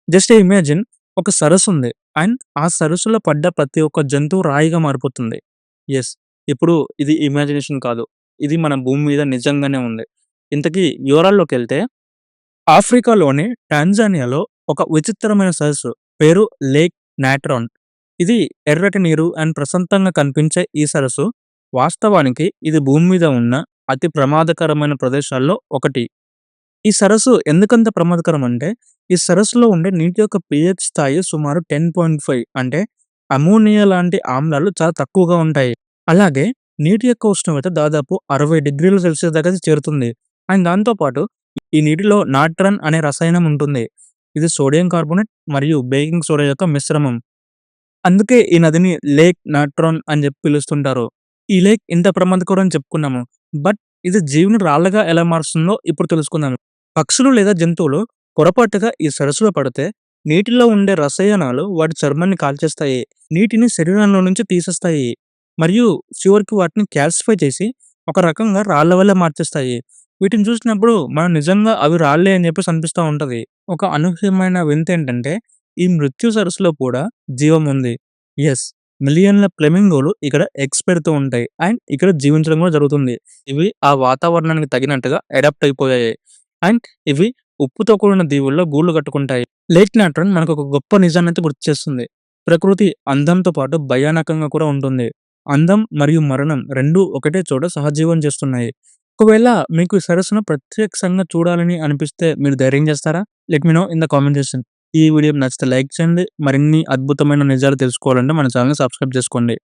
Just imagine ఒక సరస్సు ఉంది. అండ్ ఆ సరస్సులో పడ్డ ప్రతి ఒక్క జంతువు రాయిగా మారిపోతుంది. యెస్. ఇప్పుడు ఇది ఇమాజినేషన్ కాదు. ఇది మన భూమి మీద నిజంగానే ఉంది. ఇంతకీ వివరాల్లోకెళ్తే ఆఫ్రికాలోని టాంజానియాలో ఒక విచిత్రమైన సరస్సు పేరు లేక్ నాట్రాన్. ఇది ఎర్రటి నీరు అండ్ ప్రశాంతంగా కనిపించే ఈ సరస్సు వాస్తవానికి ఇది భూమి మీద ఉన్న అతి ప్రమాదకరమైన ప్రదేశాల్లో ఒకటి. ఈ సరస్సు ఎందుకంత ప్రమాదకరం అంటే, ఈ సరస్సులో ఉండే నీటి యొక్క పీహెచ్ స్థాయి సుమారు 10.5 అంటే అమోనియా లాంటి ఆమ్లాలు చాలా తక్కువగా ఉంటాయి. అలాగే నీటి యొక్క ఉష్ణోగ్రత దాదాపు 60 డిగ్రీల సెల్సియస్ దాకా చేరుతుంది. అండ్ దాంతో పాటు ఈ నీటిలో నాట్రన్ అనే రసాయనం ఉంటుంది. ఇది సోడియం కార్బోనేట్ మరియు బేకింగ్ సోడా యొక్క మిశ్రమం. అందుకే ఈ నదిని లేక్ నాట్రాన్ అని చెప్పి పిలుస్తుంటారు. ఈ లేక్ ఇంత ప్రమాదకరం అని చెప్పుకున్నాము. బట్ ఇది జీవిని రాళ్ళగా ఎలా మారుస్తుందో ఇప్పుడు తెలుసుకుందాం. పక్షులు లేదా జంతువులు పొరపాటుగా ఈ సరస్సులో పడితే నీటిలో ఉండే రసాయనాలు వాటి చర్మాన్ని కాల్చేస్తాయి. నీటిని శరీరంలో నుంచి తీసేస్తాయి. మరియు చివరికి వాటిని క్యాల్సిఫై చేసి ఒక రకంగా రాళ్ళ వల్ల మార్చేస్తాయి. వీటిని చూసినప్పుడు మనం నిజంగా అవి రాళ్ళే అని చెప్పేసి అనిపిస్తా ఉంటది. ఒక అనూహ్యమైన వింత ఏంటంటే ఈ మృత్యు సరస్సులో కూడా జీవం ఉంది. యెస్. మిలియన్ల ఫ్లెమింగోలు ఇక్కడ ఎగ్స్ పెడుతూ ఉంటాయి. అండ్ ఇక్కడ జీవించడం కూడా జరుగుతుంది. ఇవి ఆ వాతావరణానికి తగినట్టుగా అడాప్ట్ అయిపోయాయి. అండ్ ఇవి ఉప్పుతో కూడిన దీవుల్లో గూళ్ళు కట్టుకుంటాయి. లేక్ నాట్రన్ మనకొక గొప్ప నిజాన్నయితే గుర్తు చేస్తుంది. ప్రకృతి అందంతో పాటు భయానకంగా కూడా ఉంటుంది. అందం మరియు మరణం రెండూ ఒకటే చోట సహజీవనం చేస్తున్నాయి. ఒకవేళ మీకు ఈ సరస్సును ప్రత్యక్షంగా చూడాలని అనిపిస్తే మీరు ధైర్యం చేస్తారా? Let me know in the comment section. ఈ వీడియో నచ్చితే లైక్ చేయండి. మరిన్ని అద్భుతమైన నిజాలు తెలుసుకోవాలంటే మన ఛానెల్‌ని సబ్స్క్రైబ్ చేసుకోండి.